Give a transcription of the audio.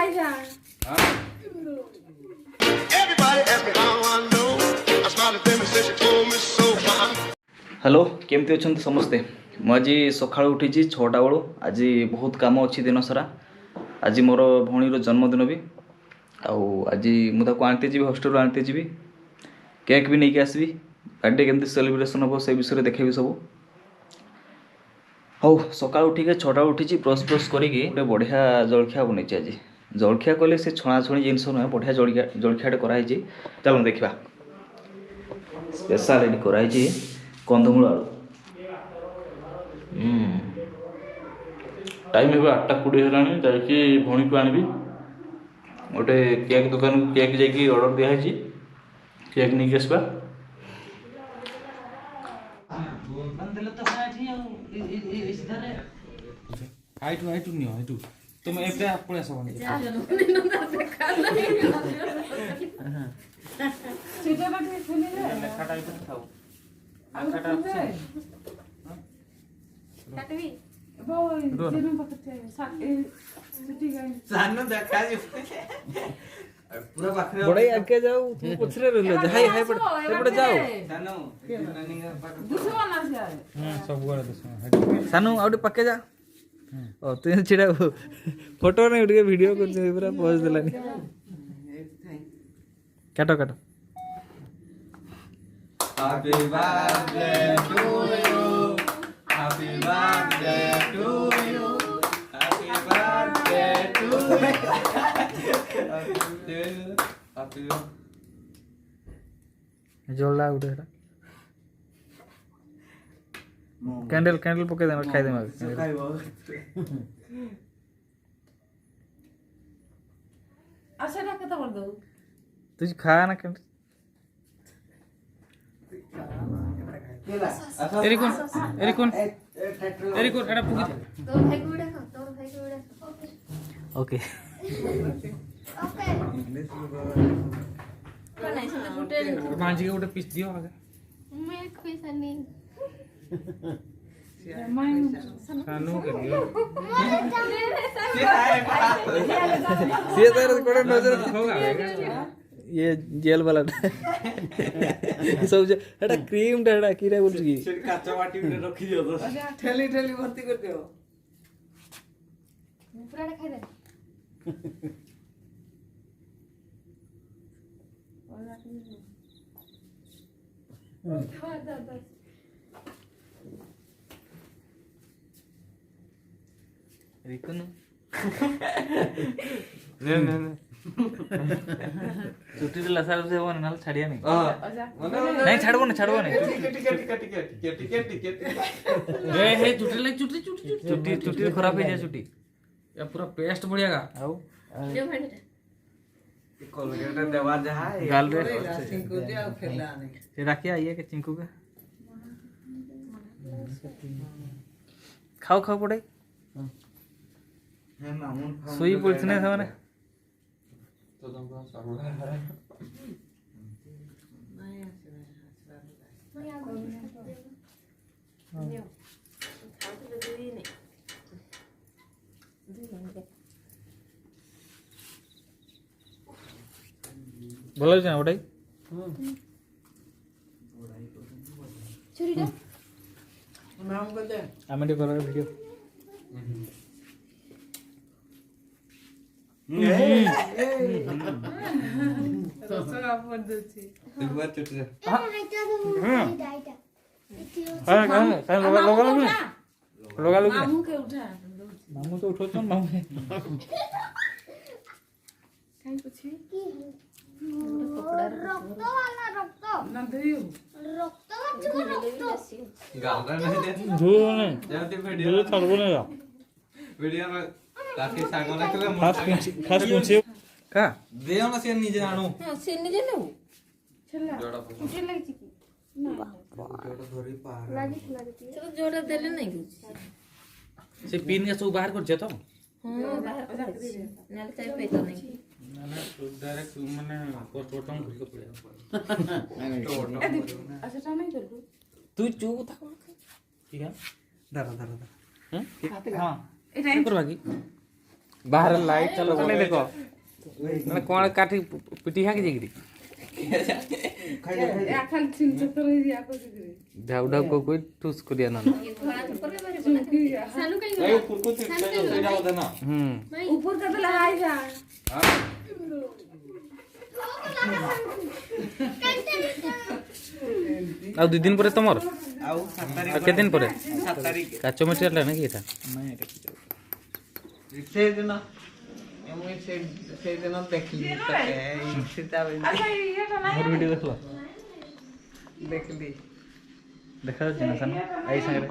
hello केमती अच्छा समस्ते मुझे सका उठी 6टा बेलू आज बहुत कम अच्छी दिन सारा आज मोर भौणीर जन्मदिन भी आज मुझे आनते जी हॉस्टेल आनते जी केक भी नहीं आसबि बर्थडे केमती सेलिब्रेशन हम से विषय देखेबी सब हौ सका उठिक 6टा उठी ब्रश ब्रश करी बढ़िया जलखिया बनई आज जलखिया कले से छणाछुणी जिनस नुहे बढ़िया जलखियाटे कराई चलो देखा स्पेशल ये कराई कंदमूल आलू टाइम है 8:20 है जाकि भौणी को आनबी गोटे केक दुकान केक जाकि ऑर्डर दिखाई केक नहीं आसवा तुम एक पड़े सब बड़े आगे जाओ तुम पछरे रहलो हाय हाय पड़े जाओ सब गोरे दुश्मन सानू आउटे पक्के जा ओ तू छिड़ा फोटो नहीं उठके वीडियो कर पूरा पोज देलानी काटो काटो happy birthday to you happy birthday to you happy birthday to happy जोला उठे कैंडल कैंडल पके देना खाई दे अच्छा ना कता कर दो तुझ खा ना कैंडल एरी कौन एड़ा पुगी तोर भाई को उड़ा तोर भाई को उड़ा ओके नहीं से गुटे मांझी के उठे पीस दियो आगे मैं कोई सनी सानू के दियो ये तेरे कोड़े नजर होगा ये जेल वाला सब एटा क्रीम ढेड़ा कीरा बोल की काचा बाटी में रखी दियो तो ठेली ठेली भर्ती कर दियो पूरा खाई दे रिकन ने छुट्टी तो लसा से वो ना छाड़िया नहीं छाड़बो नहीं ए हे छुट्टी खराब है छुट्टी या पूरा पेस्ट बढ़िया का आउ जो भाई कोलगेट देवा जहा गाल रे चिंकू दिया खेला नहीं से राखी आइए के चिंकू का खाओ खाओ पड़े सुई पड़ने से माने तो तुमको सारूला भलो छै ओडाई छुरीटा नाम कर दे आमे टे करा वीडियो तो सगा पर दे छी एक बार चुट रे हां लगा लो मामू के उठा मामू तो उठो तो मामू काई पूछी रक्त वाला रक्त ना दियो रक्त वाला रक्त गाल में दे धूल ने जल्दी धूल वीडियो छड़बो नहीं वीडियो में काफी सागो ना के खास पूछियो का देओ ना से निजे आनो हां से निजे नो चला जोड़ा उठे लग छी जोड़ा धरी पार लागी चलो जोड़ा देले नहीं कुछ से पिन के सब बाहर कर जे तो हां बाहर नाले चाय पे तो नहीं ना डायरेक्ट माने पोस्टमार्टम भूल के पड़े अच्छा ता नहीं कर तू चुप था ठीक है दरा हैं हां ए टाइम कर बाकी बाहर लाइट चलो चले देखो ମାନେ କଣ କାଠି ପିଟି ହାକି ଯାଇକିରି या खाली चिंच तर या को दिखरे ढाउ ढाउ कोई ठुस करिया ना सानू कहीं ऊपर का तो लहाई जा ଆଉ 2 दिन ପରେ ତମର ଆଉ 7 ତାରିଖ ଆଉ କେତେ ଦିନ ପରେ 7 ତାରିଖ କାଚ ମେଟେରିଆଲ ନା କି ଏଟା ନାଇଁ ଏଟା କି ଯାଉ ସେଇଦିନ ମୁଁ ସେଇଦିନ ଦେଖିଲି ସୀତା अच्छा ये तो नहीं ମୋର ଭିଡିଓ ଦେଖିଲ ଦେଖିଲି ଦେଖା ଯାଉଛି ନା ସାନ ଆଇ ସାଙ୍ଗରେ